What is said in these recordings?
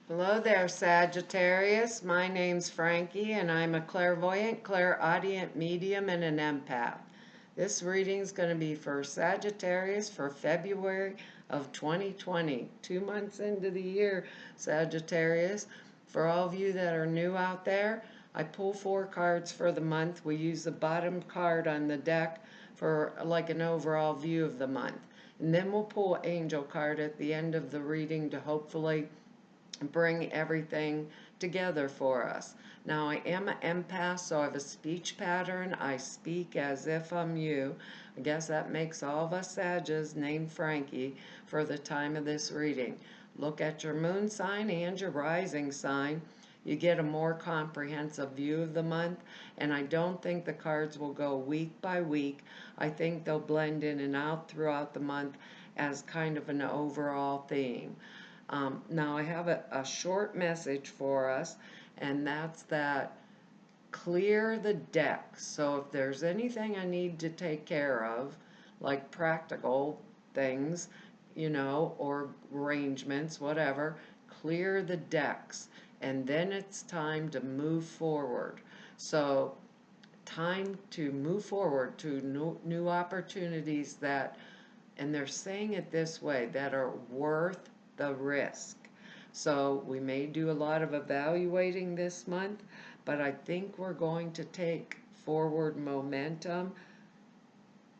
Hello there, Sagittarius. My name's Frankie, and I'm a clairvoyant, clairaudient medium, and an empath. This reading is going to be for Sagittarius for February of 2020, 2 months into the year, Sagittarius. For all of you that are new out there, I pull 4 cards for the month. We use the bottom card on the deck for like an overall view of the month. And then we'll pull angel card at the end of the reading to hopefully bring everything together for us. Now, I am an empath, so I have a speech pattern. I speak as if I'm you. I guess that makes all of us Sages named Frankie for the time of this reading. Look at your moon sign and your rising sign. You get a more comprehensive view of the month, and I don't think the cards will go week by week. I think they'll blend in and out throughout the month as kind of an overall theme. Now I have a short message for us, and that's that clear the deck. So if there's anything I need to take care of, like practical things, or arrangements, whatever, clear the decks. And then it's time to move forward. So time to move forward to new opportunities that, and they're saying it this way, that are worth the risk. So we may do a lot of evaluating this month, but I think we're going to take forward momentum.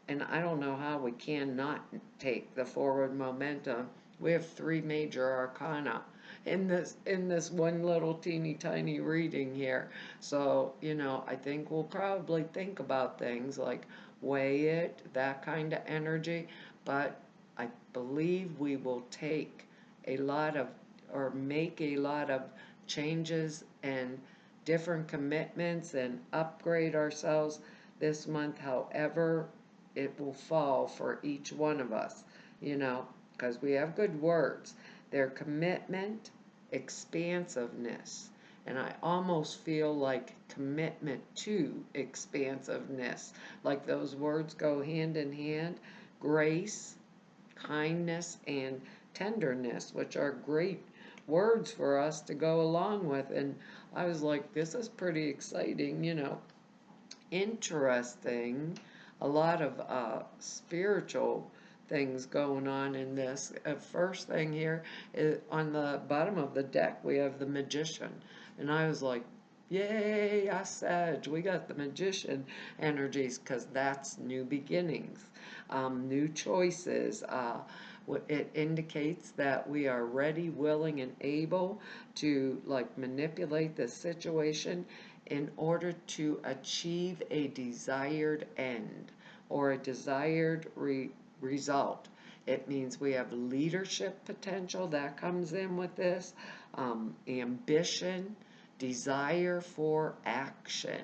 And I don't know how we cannot take the forward momentum. We have 3 major arcana in this one little teeny tiny reading here. So, I think we'll probably think about things like weigh it, that kind of energy, but I believe we will take a lot of, or make a lot of changes and different commitments and upgrade ourselves this month, however it will fall for each one of us, because we have good words. Their commitment, expansiveness, and I almost feel like commitment to expansiveness, like those words go hand in hand. Grace, kindness, and tenderness, which are great words for us to go along with. And I was like, this is pretty exciting, interesting. A lot of spiritual things going on in this. First thing here is on the bottom of the deck, we have the Magician. And I was like, yay, us Sag, we got the Magician energies, because that's new beginnings, new choices. It indicates that we are ready, willing, and able to like manipulate the situation in order to achieve a desired end or a desired result. It means we have leadership potential that comes in with this, ambition, desire for action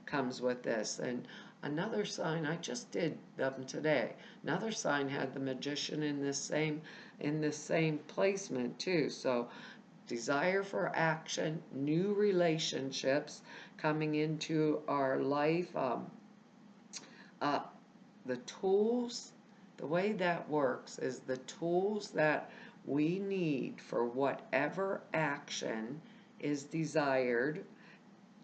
comes with this. And another sign, I just did them today. Another sign had the Magician in this same placement too. So desire for action, new relationships coming into our life, uh, the tools, the way that works is the tools that we need for whatever action is desired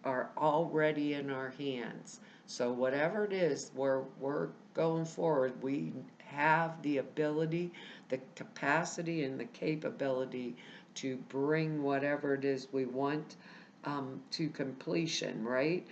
are already in our hands. So whatever it is we're going forward, we have the ability, the capacity, and the capability to bring whatever it is we want to completion, right?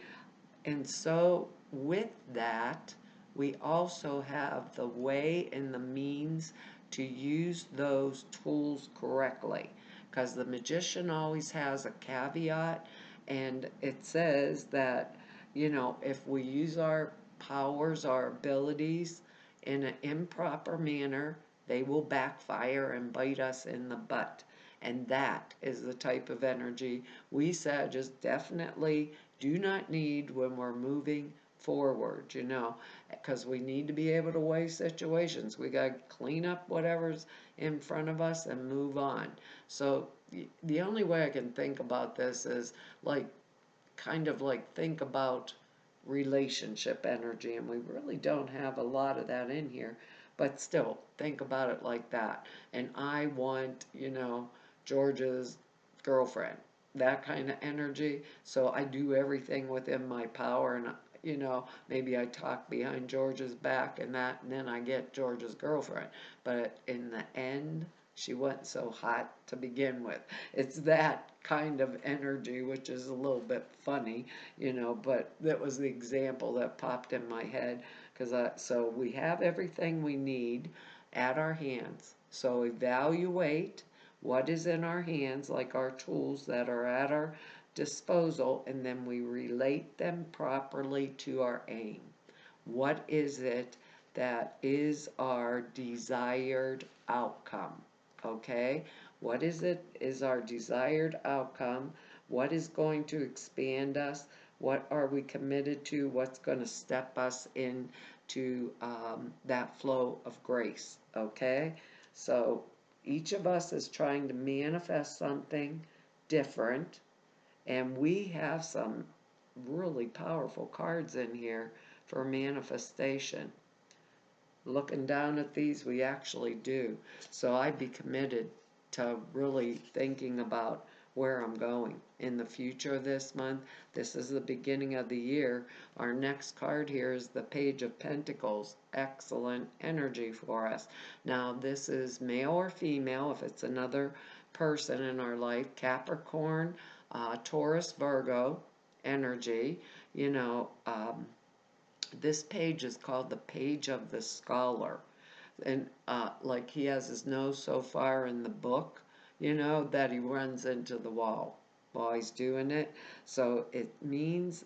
And so with that, we also have the way and the means to use those tools correctly. Because the Magician always has a caveat, and it says that, if we use our powers, our abilities in an improper manner, they will backfire and bite us in the butt. And that is the type of energy we Sagittarius definitely do not need when we're moving forward, because we need to be able to weigh situations. We got to clean up whatever's in front of us and move on. So the only way I can think about this is like, kind of like think about relationship energy, and we really don't have a lot of that in here, but still think about it like that. And I want, George's girlfriend, that kind of energy. So I do everything within my power, and maybe I talk behind George's back and that, and then I get George's girlfriend. But in the end, she wasn't so hot to begin with. It's that kind of energy, which is a little bit funny, but that was the example that popped in my head. So we have everything we need at our hands. So evaluate what is in our hands, like our tools that are at our disposal, and then we relate them properly to our aim. What is it that is our desired outcome? Okay? What is our desired outcome? What is going to expand us? What are we committed to? What's going to step us into that flow of grace? Okay? So each of us is trying to manifest something different, and we have some really powerful cards in here for manifestation. Looking down at these, we actually do. So I'd be committed to really thinking about where I'm going in the future this month. This is the beginning of the year. Our next card here is the Page of Pentacles. Excellent energy for us. Now, this is male or female, if it's another person in our life. Capricorn, Taurus, Virgo energy. This page is called the Page of the Scholar. And like he has his nose so far in the book, that he runs into the wall while he's doing it. So it means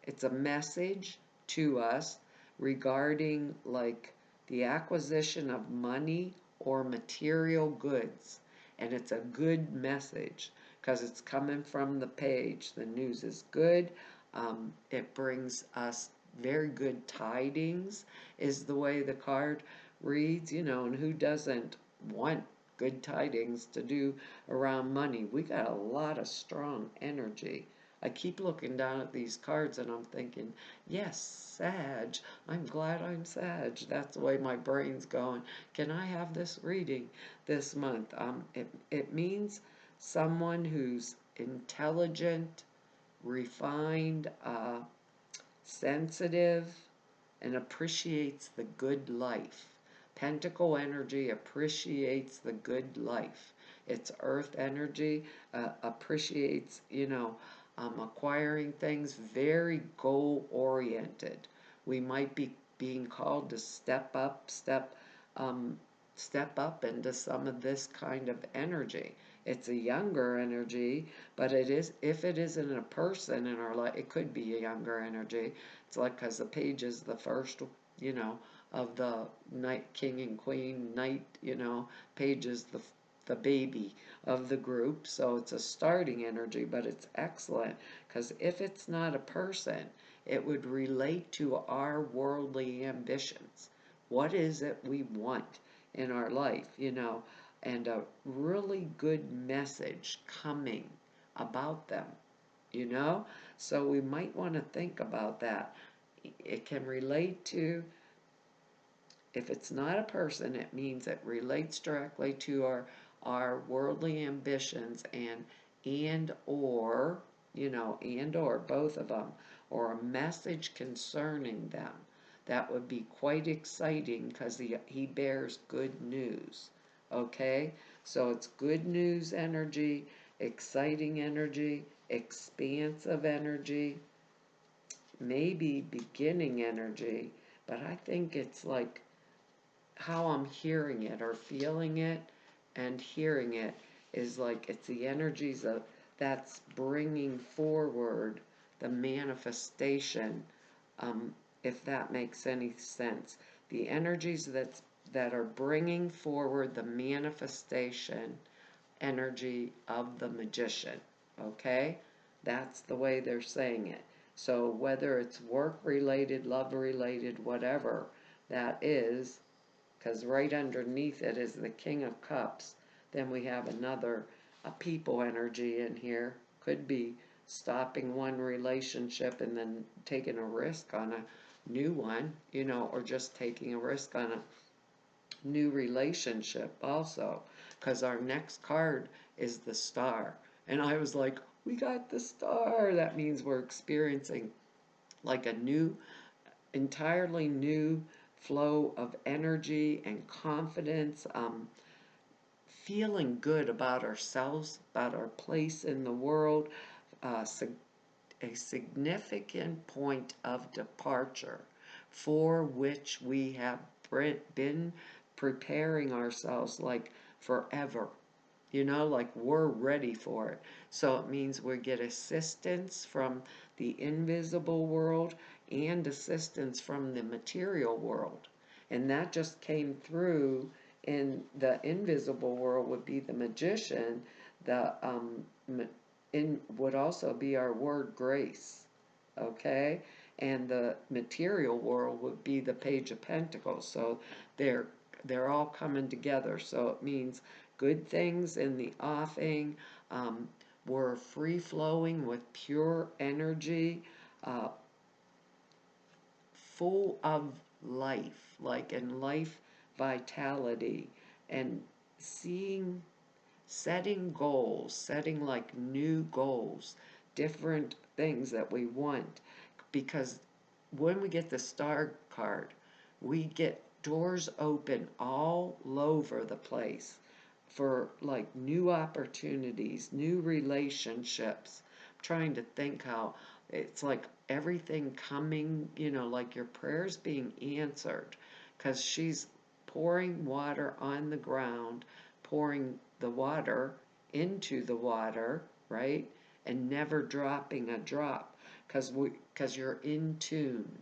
it's a message to us regarding like the acquisition of money or material goods. And it's a good message because it's coming from the page. The news is good. It brings us very good tidings, is the way the card reads, and who doesn't want good tidings to do around money? We got a lot of strong energy. I keep looking down at these cards and I'm thinking, yes, Sag, I'm glad I'm Sag. That's the way my brain's going. Can I have this reading this month? It means someone who's intelligent, refined, sensitive, and appreciates the good life. Pentacle energy appreciates the good life. It's earth energy, appreciates, acquiring things, very goal oriented. We might be being called to step up into some of this kind of energy. It's a younger energy, but if it isn't a person in our life, it could be a younger energy. It's like, because the page is the first, of the knight, king and queen, knight, page is the baby of the group. So it's a starting energy, but it's excellent because if it's not a person, it would relate to our worldly ambitions. What is it we want in our life, and a really good message coming about them, So we might want to think about that. It can relate to, if it's not a person, it means it relates directly to our worldly ambitions and or both of them, or a message concerning them. That would be quite exciting because he bears good news. Okay? So it's good news energy, exciting energy, expansive energy, maybe beginning energy, but I think it's like how I'm hearing it or feeling it and hearing it is like it's the energies that's bringing forward the manifestation, if that makes any sense. The energies that are bringing forward the manifestation energy of the magician. Okay? That's the way they're saying it. So whether it's work related, love related, whatever that is, because right underneath it is the King of Cups. Then we have a people energy in here. Could be stopping one relationship and then taking a risk on a new one, or just taking a risk on a new relationship also. Because our next card is the star. And I was like, we got the star. That means we're experiencing like a new, entirely new flow of energy and confidence, feeling good about ourselves, about our place in the world, uh, a significant point of departure for which we have been preparing ourselves like forever. Like we're ready for it. So it means we get assistance from the invisible world and assistance from the material world. And that just came through in the invisible world would be the magician, the in would also be our word grace, okay? And the material world would be the Page of Pentacles. So they're they're all coming together. So it means good things in the offing. We're free flowing with pure energy, uh, full of life, like in life vitality, and seeing, setting goals, setting like new goals, different things that we want. Because when we get the star card, we get doors open all over the place for like new opportunities, new relationships. I'm trying to think how it's like everything coming, like your prayers being answered because she's pouring water on the ground, pouring the water into the water, right? And never dropping a drop because you're in tune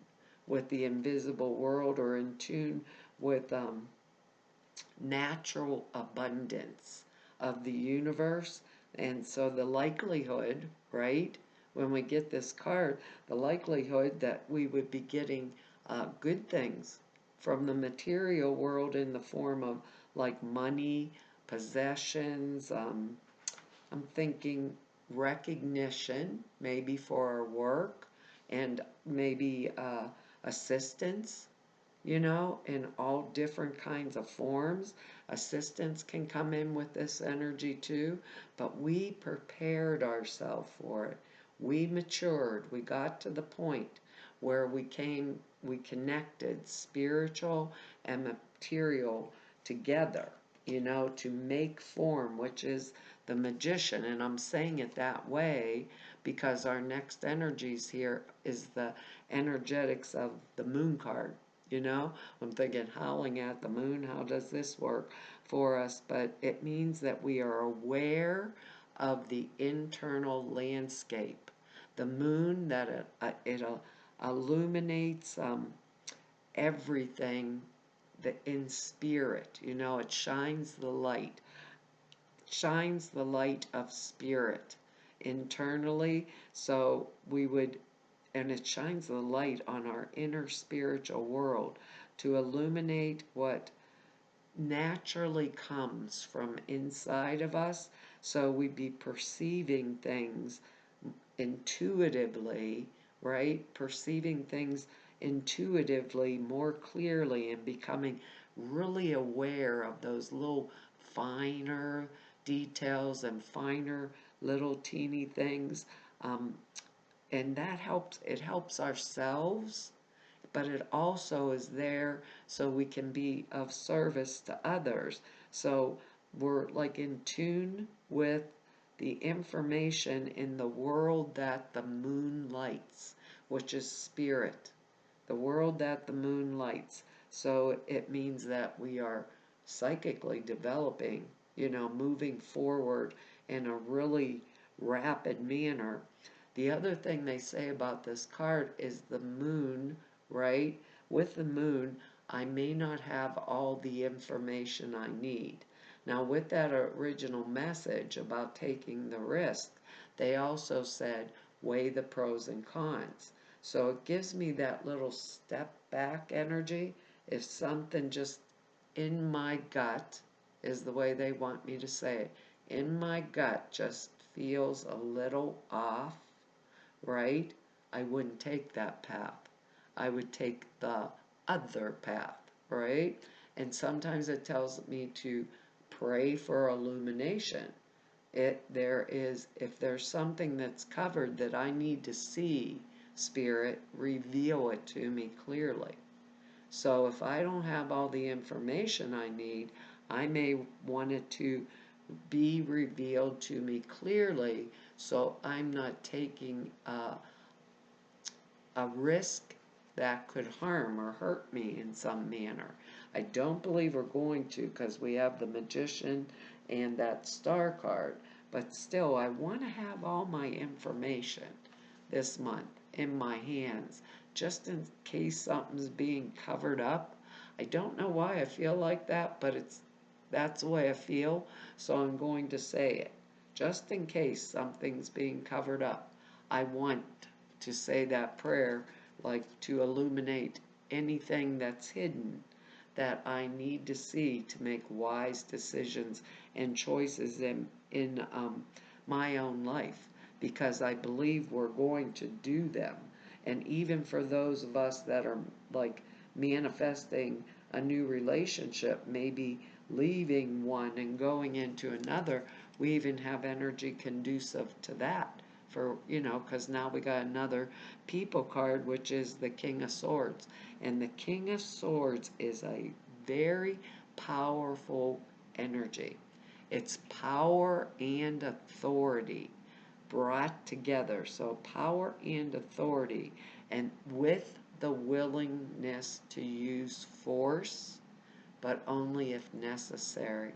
with the invisible world or in tune with natural abundance of the universe. And so the likelihood, right, when we get this card, the likelihood that we would be getting good things from the material world in the form of like money, possessions, I'm thinking recognition, maybe for our work, and maybe assistance, in all different kinds of forms. Assistance can come in with this energy too, but we prepared ourselves for it. We matured. We got to the point where we connected spiritual and material together, to make form, which is the magician. And I'm saying it that way because our next energies here is the energetics of the moon card. I'm thinking howling at the moon, how does this work for us? But it means that we are aware of the internal landscape. The moon, that it illuminates everything in spirit. It shines the light of spirit internally. So and it shines the light on our inner spiritual world to illuminate what naturally comes from inside of us. So we be perceiving things intuitively, right? Perceiving things intuitively more clearly and becoming really aware of those little finer details and finer little teeny things. And it helps ourselves, but it also is there so we can be of service to others. So we're like in tune with the information in the world that the moon lights, which is spirit, the world that the moon lights. So it means that we are psychically developing, moving forward in a really rapid manner. The other thing they say about this card is the moon, right? With the moon, I may not have all the information I need. Now, with that original message about taking the risk, they also said weigh the pros and cons. So it gives me that little step back energy. If something just in my gut is the way they want me to say it, in my gut just feels a little off, right? I wouldn't take that path. I would take the other path, right? And sometimes it tells me to pray for illumination. if there's something that's covered that I need to see, Spirit, reveal it to me clearly. So if I don't have all the information I need, I may want it to be revealed to me clearly, so I'm not taking a risk that could harm or hurt me in some manner. I don't believe we're going to, because we have the Magician and that Star card, but still I want to have all my information this month in my hands, just in case something's being covered up. I don't know why I feel like that, but that's the way I feel, so I'm going to say it. Just in case something's being covered up, I want to say that prayer, like to illuminate anything that's hidden that I need to see to make wise decisions and choices in my own life, because I believe we're going to do them. And even for those of us that are like manifesting a new relationship, maybe leaving one and going into another, we even have energy conducive to that. For, because now we got another people card, which is the King of Swords. And the King of Swords is a very powerful energy. It's power and authority brought together. So power and authority, and with the willingness to use force, but only if necessary.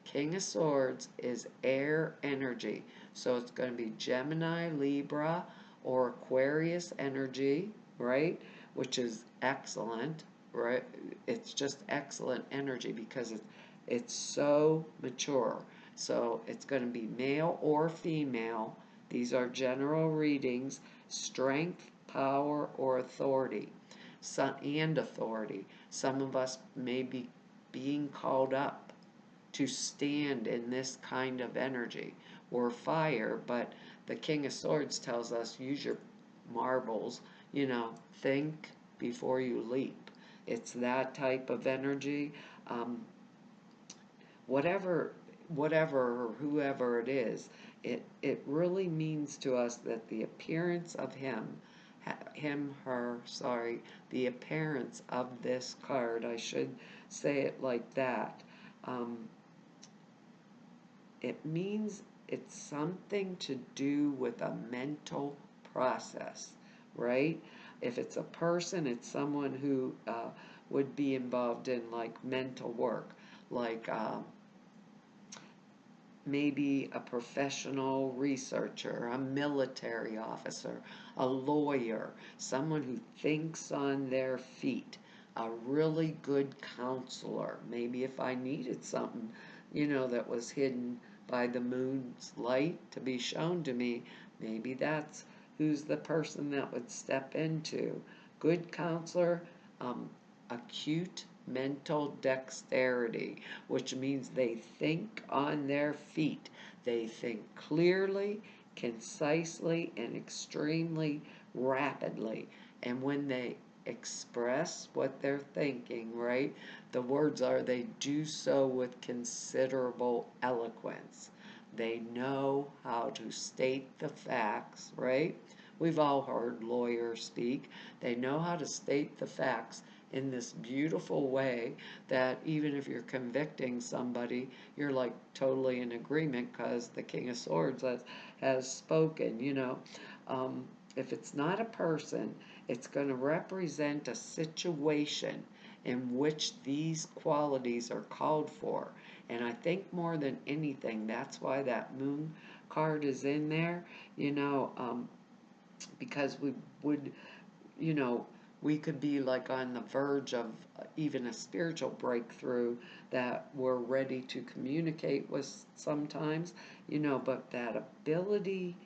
King of Swords is air energy, so it's going to be Gemini, Libra, or Aquarius energy, right? Which is excellent, right? It's just excellent energy because it's so mature. So it's going to be male or female. These are general readings. Strength, power, or authority. And authority. Some of us may be being called up to stand in this kind of energy. Or fire, but the King of Swords tells us use your marbles, think before you leap. It's that type of energy. Whatever or whoever it is, it really means to us that the appearance of the appearance of this card, I should say it like that, it means it's something to do with a mental process, right? If it's a person, it's someone who would be involved in like mental work, like maybe a professional researcher, a military officer, a lawyer, someone who thinks on their feet, a really good counselor. Maybe if I needed something, that was hidden by the moon's light to be shown to me, maybe that's who's the person that would step into. Good counselor, acute mental dexterity, which means they think on their feet. They think clearly, concisely, and extremely rapidly. And when they express what they're thinking, right, the words are they do so with considerable eloquence. They know how to state the facts, right? We've all heard lawyers speak. They know how to state the facts in this beautiful way that even if you're convicting somebody, you're like totally in agreement because the King of Swords has spoken, If it's not a person, it's going to represent a situation in which these qualities are called for. And I think more than anything, that's why that moon card is in there, because we would, you know, we could be like on the verge of even a spiritual breakthrough that we're ready to communicate with sometimes, but that ability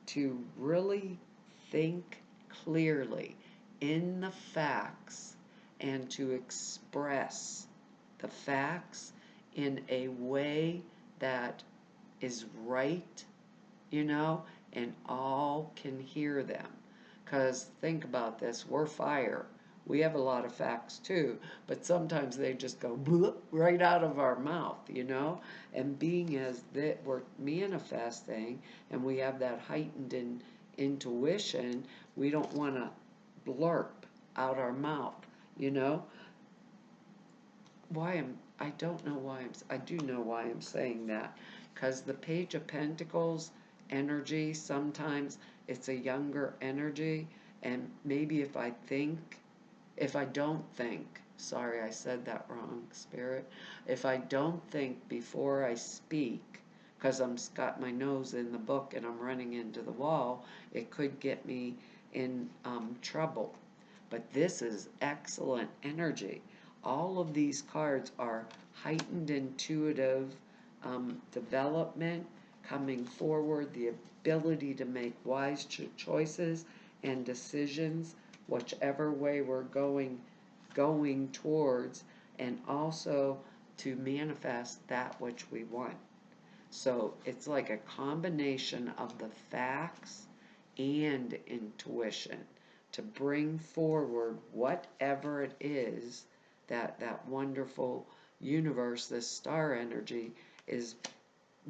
to really think clearly in the facts and to express the facts in a way that is right, and all can hear them. Because think about this, we're fire. We have a lot of facts too, but sometimes they just go right out of our mouth, you know? And being as that we're manifesting and we have that heightened intuition, we don't want to blurp out our mouth, you know? I don't know why I do know why I'm saying that, because the Page of Pentacles energy, sometimes it's a younger energy, and maybe if I don't think, sorry, I said that wrong, Spirit, if I don't think before I speak, because I'm got my nose in the book and I'm running into the wall, it could get me in trouble. But this is excellent energy. All of these cards are heightened intuitive development, coming forward, the ability to make wise choices and decisions, whichever way we're going towards, and also to manifest that which we want. So it's like a combination of the facts and intuition to bring forward whatever it is that wonderful universe, this star energy, is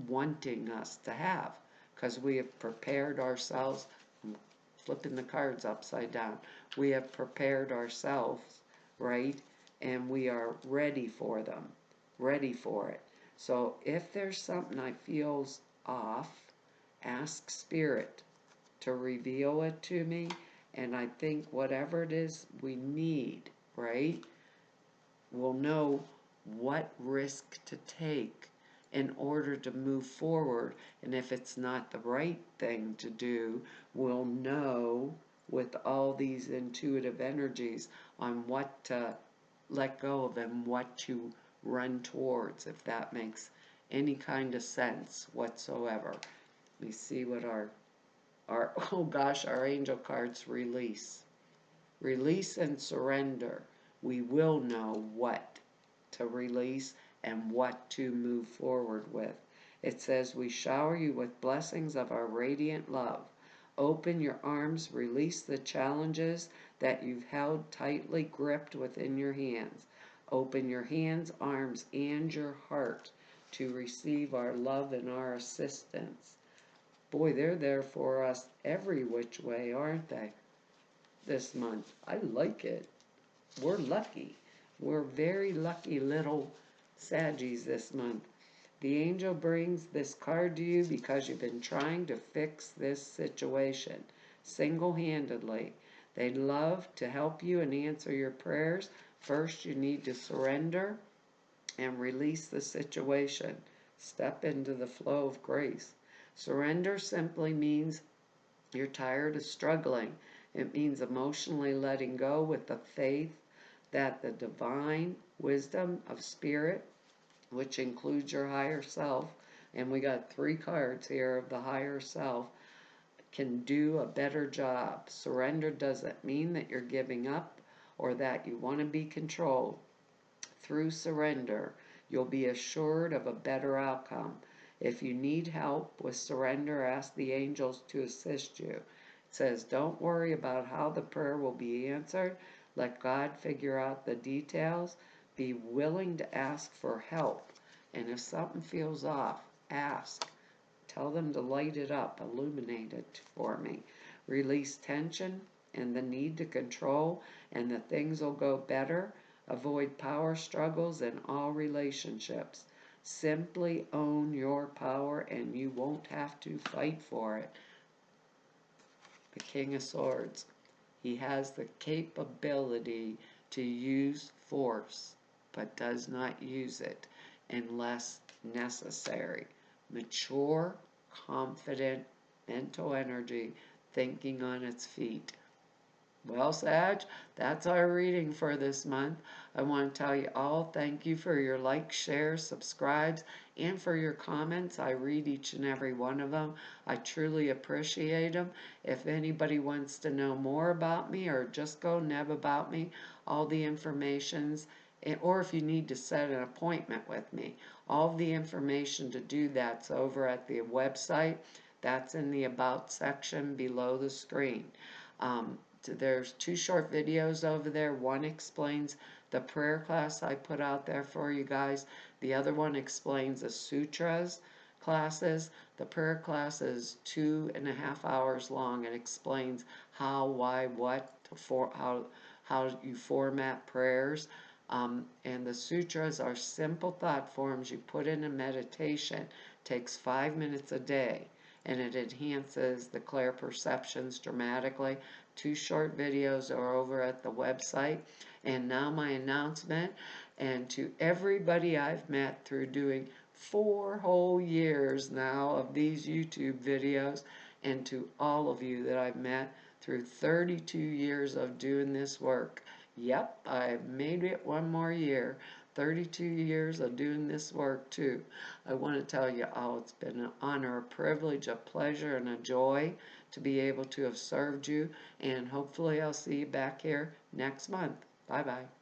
wanting us to have, because we have prepared ourselves. I'm flipping the cards upside down. We have prepared ourselves, right? And we are ready for them, ready for it. So if there's something I feels off, ask Spirit to reveal it to me, and I think whatever it is we need, right, we'll know what risk to take in order to move forward. And if it's not the right thing to do, we'll know with all these intuitive energies on what to let go of and what to run towards, if that makes any kind of sense whatsoever. Let me see what our oh gosh, our angel cards release. Release and surrender. We will know what to release and what to move forward with. It says, we shower you with blessings of our radiant love. Open your arms, release the challenges that you've held tightly gripped within your hands. Open your hands, arms, and your heart to receive our love and our assistance. Boy, they're there for us every which way, aren't they? This month. I like it. We're lucky. We're very lucky little Saggies this month. The angel brings this card to you because you've been trying to fix this situation single-handedly. They'd love to help you and answer your prayers. First, you need to surrender and release the situation. Step into the flow of grace. Surrender simply means you're tired of struggling. It means emotionally letting go with the faith that the divine wisdom of spirit, which includes your higher self, and we got 3 cards here of the higher self, can do a better job. Surrender doesn't mean that you're giving up or that you want to be controlled. Through surrender, you'll be assured of a better outcome. If you need help with surrender, ask the angels to assist you. It says, don't worry about how the prayer will be answered. Let God figure out the details. Be willing to ask for help. And if something feels off, ask. Tell them to light it up, illuminate it for me. Release tension and the need to control, and the things will go better. Avoid power struggles in all relationships. Simply own your power and you won't have to fight for it. The King of Swords. He has the capability to use force, but does not use it unless necessary. Mature, confident, mental energy, thinking on its feet. Well, Sag, that's our reading for this month. I want to tell you all thank you for your likes, shares, subscribes, and for your comments. I read each and every one of them. I truly appreciate them. If anybody wants to know more about me or just go neb about me, all the information's, or if you need to set an appointment with me, all the information to do that's over at the website. That's in the About section below the screen. there's 2 short videos over there. One explains the prayer class I put out there for you guys. The other one explains the sutras classes. The prayer class is 2.5 hours long. It explains how, why, what, how you format prayers. And the sutras are simple thought forms you put in a meditation. Takes 5 minutes a day, and it enhances the clear perceptions dramatically. 2 short videos are over at the website. And now my announcement, and to everybody I've met through doing 4 whole years now of these YouTube videos, and to all of you that I've met through 32 years of doing this work. Yep, I've made it 1 more year. 32 years of doing this work too. I want to tell you all it's been an honor, a privilege, a pleasure, and a joy to be able to have served you. And hopefully I'll see you back here next month. Bye-bye.